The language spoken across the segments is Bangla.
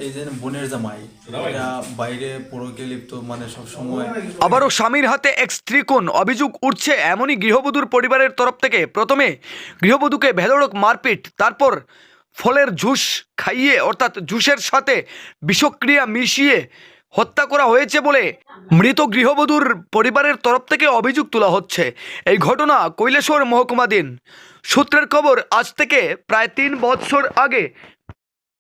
এই যে বোনের জামাই এরা বাইরে পরকে লিপ্ত, মানে সবসময়। আবারও স্বামীর হাতে এক স্ত্রীকোণ অভিযোগ উঠছে এমনই গৃহবধূর পরিবারের তরফ থেকে। প্রথমে গৃহবধূকে বেধড়ক মারপিট, তারপর ফলের জুস খাইয়ে অর্থাৎ জুসের সাথে বিষক্রিয়া মিশিয়ে হত্যা করা হয়েছে বলে মৃত গৃহবধূর পরিবারের তরফ থেকে অভিযোগ তোলা হচ্ছে। এই ঘটনা কৈলাসহর মহকুমাধীন। সূত্রের খবর, আজ থেকে প্রায় 3 বছর আগে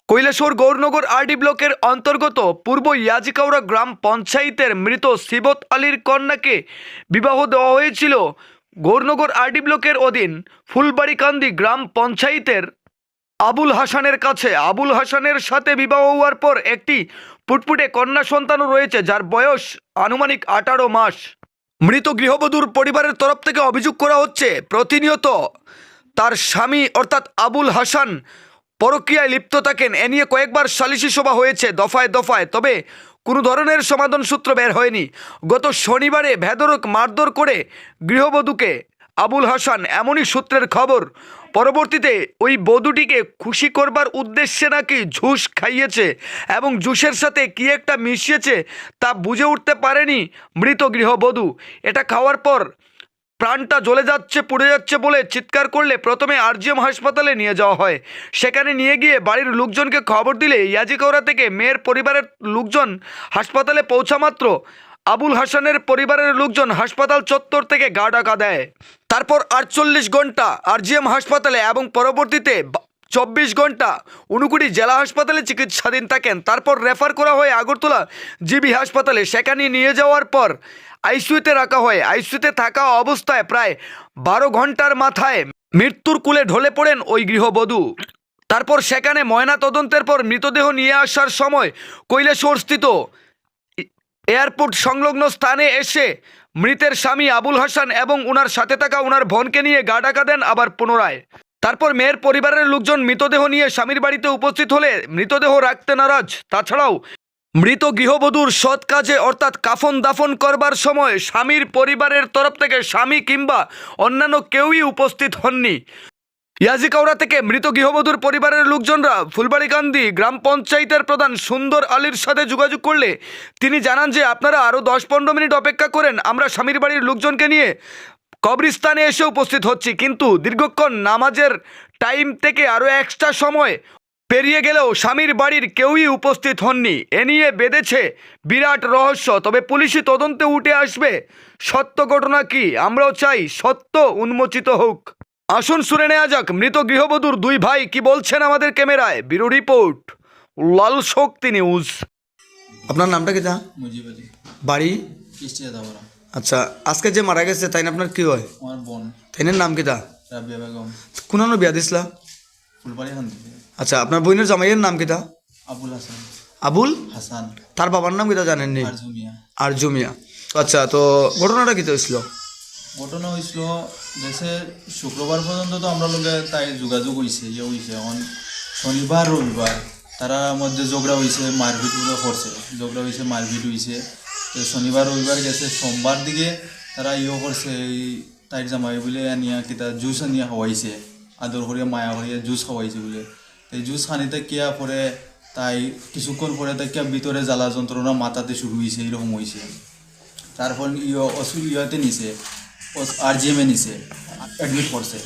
কৈলাসহর গৌরনগর আরডি ব্লকের অন্তর্গত পূর্ব ইয়াজিকাউড়া গ্রাম পঞ্চায়েতের মৃত সিবত আলীর কন্যাকে বিবাহ দেওয়া হয়েছিল গৌরনগর আরডি ব্লকের অধীন ফুলবাড়িকান্দি গ্রাম পঞ্চায়েতের আবুল হাসানের কাছে। আবুল হাসানের সাথে বিবাহ হওয়ার পর একটি ফুটফুটে কন্যা সন্তানও রয়েছে, যার বয়স আনুমানিক 18 মাস। মৃত গৃহবধূর পরিবারের তরফ থেকে অভিযোগ করা হচ্ছে প্রতিনিয়ত তার স্বামী অর্থাৎ আবুল হাসান পরকীয়ায় লিপ্ত থাকেন। এ নিয়ে কয়েকবার সালিশি সভা হয়েছে দফায় দফায়, তবে কোনো ধরনের সমাধান সূত্র বের হয়নি। গত শনিবারে বেধড়ক মারধর করে গৃহবধূকে আবুল হাসান, এমনই সূত্রের খবর। পরবর্তীতে ওই বধূটিকে খুশি করবার উদ্দেশ্যে নাকি জুস খাইয়েছে এবং জুসের সাথে কি একটা মিশিয়েছে তা বুঝে উঠতে পারেনি মৃত গৃহবধূ। এটা খাওয়ার পর প্রাণটা জ্বলে যাচ্ছে, পুড়ে যাচ্ছে বলে চিৎকার করলে প্রথমে আরজিএম হাসপাতালে নিয়ে যাওয়া হয়। সেখানে নিয়ে গিয়ে বাড়ির লোকজনকে খবর দিলে ইয়াজিকাউড়া থেকে মেয়ের পরিবারের লোকজন হাসপাতালে পৌঁছা মাত্র আবুল হাসানের পরিবারের লোকজন হাসপাতাল চত্বর থেকে গা ঢাকা দেয়। তারপর 48 ঘন্টা আরজিএম হাসপাতালে এবং পরবর্তীতে 24 ঘন্টা ঊনকোটি জেলা হাসপাতালে চিকিৎসাধীন থাকেন। তারপর রেফার করা হয় আগরতলা জিবি হাসপাতালে। সেখানে নিয়ে যাওয়ার পর আইসিইউতে রাখা হয়। আইসিইউতে থাকা অবস্থায় প্রায় 12 ঘন্টার মাথায় মৃত্যুর কোলে ঢলে পড়েন ওই গৃহবধূ। তারপর সেখানে ময়না তদন্তের পর মৃতদেহ নিয়ে আসার সময় কৈলাসহরস্থিত এয়ারপোর্ট সংলগ্ন স্থানে এসে মৃতের স্বামী আবুল হাসান এবং ওনার সাথে থাকা ওনার বোনকে নিয়ে গা ঢাকা দেন আবার পুনরায়। তারপর মেয়ের পরিবারের লোকজন মৃতদেহ নিয়ে স্বামীর বাড়িতে উপস্থিত হলে মৃতদেহ রাখতে নারাজ। তাছাড়াও মৃত গৃহবধূর সৎ কাজে অর্থাৎ কাফন দাফন করবার সময় স্বামীর পরিবারের তরফ থেকে স্বামী কিংবা অন্যান্য কেউই উপস্থিত হননি। ইয়াজিকাউড়া থেকে মৃত গৃহবধূর পরিবারের লোকজনরা ফুলবাড়িকান্দি গ্রাম পঞ্চায়েতের প্রধান সুন্দর আলীর সাথে যোগাযোগ করলে তিনি জানান যে আপনারা আরও 10-15 মিনিট অপেক্ষা করেন, আমরা স্বামীর বাড়ির লোকজনকে নিয়ে কবরস্থানে এসে উপস্থিত হচ্ছি। কিন্তু দীর্ঘক্ষণ নামাজের টাইম থেকে আরও এক্সট্রা সময় পেরিয়ে গেলেও স্বামীর বাড়ির কেউই উপস্থিত হননি। এ নিয়ে বেঁধেছে বিরাট রহস্য। তবে পুলিশি তদন্তে উঠে আসবে সত্য ঘটনা কি। আমরাও চাই সত্য উন্মোচিত হোক। আসুন শুনে নেওয়া যাক মৃত গৃহবধূর 2 ভাই কি বলছেন আমাদের ক্যামেরায়। ব্যুরো রিপোর্ট, লাল শক্তি নিউজ। আপনার নামটা কি? মুজিব আলী, বাড়ি কিস্টিয়া দাবরা। আচ্ছা, আজকে যে মারা গেছে তাই আপনার কি হয়? আমার বোন তাইনের নাম কি? রাবিয়া বেগম, কোন বিয়া দিছিলা? ফুলবাড়িকান্দি। আচ্ছা, আপনার বোনের জামাইয়ের নাম কি? আবুল হাসান। আবুল হাসান। তার বাবার নাম কি জানেননি? আরজুমিয়া। আরজুমিয়া। আচ্ছা, তো ঘটনাটা কি হয়েছিল? ঘটনা হয়েছিল দেশে শুক্রবার পর্যন্ত তো আমরা লোকে তাই যোগাযোগ হয়েছে, হয়েছে এখন শনিবার রবিবার তারা মধ্যে ঝগড়া হয়েছে, মারপিট করছে, ঝগড়া হয়েছে, মারপিট হয়েছে। তো শনিবার রবিবার গেছে, সোমবার দিকে তারা করছে, এই তাইর জামাই বলে আনিয়া কিতা জুস আনিয়া খাওয়াইছে, আদর করিয়া মায়া করিয়া জুস খাওয়াইছে বলে। তো এই জুস খানিতে কিয়া পরে তাই কিছুক্ষণ পরে তাই কিয়া ভিতরে জ্বালা যন্ত্রণা মাথাতে শুরু হয়েছে, এরকম হয়েছে। তারপর ইয়েতে নিছে, আরজিএমে নিছে, অ্যাডমিট করছে।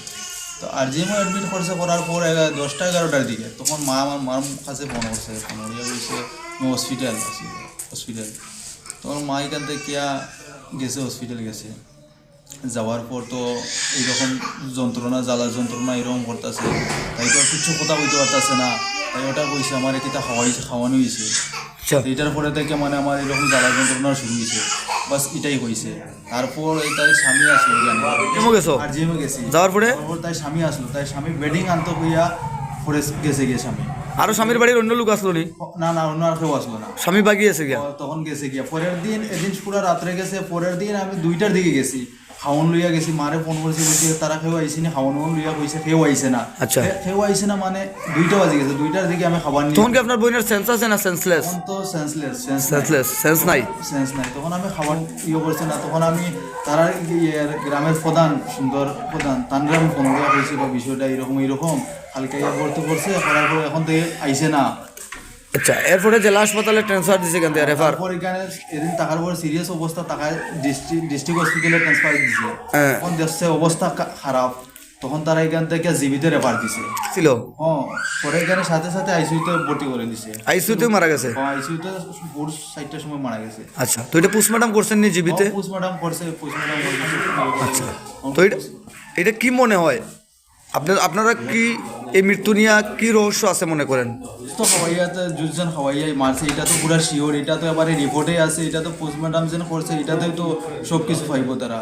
তো আরজিএমও অ্যাডমিট করছে, করার পর 10টা-11টার দিকে তখন মা আমার মার কাছে ফোন করছে, ফোন করিয়া বলছে আমি হসপিটাল আছি, হসপিটাল। তখন মা এখান থেকে কিয়া গেছে, হসপিটাল গেছে। যাওয়ার পর তো এইরকম যন্ত্রণা, জ্বালা যন্ত্রণা এরকম করতেছে, তাই তো কিছু কথা বলতে পারতেছে না। তাই ওটা কইছে আমার এটা খাওয়ানো হয়েছে। এটার পরে থেকে মানে আমার এরকম জ্বালা যন্ত্রণা শুরু হয়েছে, বাস এটাই হয়েছে। তারপর তাই স্বামী আসলো, আরজিএমে গেছি, যাওয়ার পরে তাই স্বামী আসলো, তাই স্বামী বেডিং আনতে হইয়া পরে গেছে গিয়ে স্বামী। আরো স্বামীর বাড়ির অন্য লোক আসলো নি? না না, অন্য আর কেউ আসলো না, স্বামী বাকি আছে গিয়া, তখন গেছে গিয়া। পরের দিন এদিন পুরো রাত্রে গেছে, পরের দিন আমি 2টার দিকে গেছি, খাওয়ান লইয়া গেছি, মারে ফোন করেছি, বলছি তারা খেয়েও আইসি না, খাওয়ান লইয়া কইছে খেয়েও আইসে না। আচ্ছা, খেয়েও আইসে না মানে 2টা বাজে গেছে, 2টার দিকে আমি খাবার নিয়ে। তখন কি আপনার বোনের সেন্স আছে না সেন্সলেস? তখন তো সেন্স নাই। তখন আমি খাবার করছি না। তখন আমি তারা গ্রামের প্রধান, সুন্দর প্রধান, তানরে আমি ফোন করা হয়েছি বা বিষয়টা এরকম কালকে ভর্তি করছে, করার পরে এখন থেকে আইসে না। আচ্ছা এরপরে জেলা হাসপাতালে ট্রান্সফার দিছে কেন রেফার তারপর এখানে এদিন টাকার পর সিরিয়াস অবস্থা টাকায় ডিস্ট্রিক্ট হসপিটালে ট্রান্সফার দিছে হ্যাঁ। তখন দেখছে অবস্থা খারাপ, তখন তারা এখান থেকে জীবিতে রেফার দিছে। ছিল হ্যাঁ, পরে এখানে সাথে সাথে আইসিইউতে ভর্তি করে দিছে। আইসিইউতেও মারা গেছে। আইসিইউতে ভোর 4টার সময় মারা গেছে। আচ্ছা তো এটা পোস্টমর্টম করছেন নি জীবিতে? পোস্টমর্টম করছে, পোস্টমর্টম আচ্ছা তো এটা কি মনে হয় আপনারা কি এই মৃত্যু নিয়ে কি রহস্য আছে মনে করেন? তো হাওয়াইয়াতে যুজন হাওয়াইয়াই মারছে, এটা তো পুরা শিওর, এটা তো এবারে রিপোর্টে আছে, এটা তো পোস্টমর্টম যেন করছে, এটাতে তো সব কিছু পাইব তারা।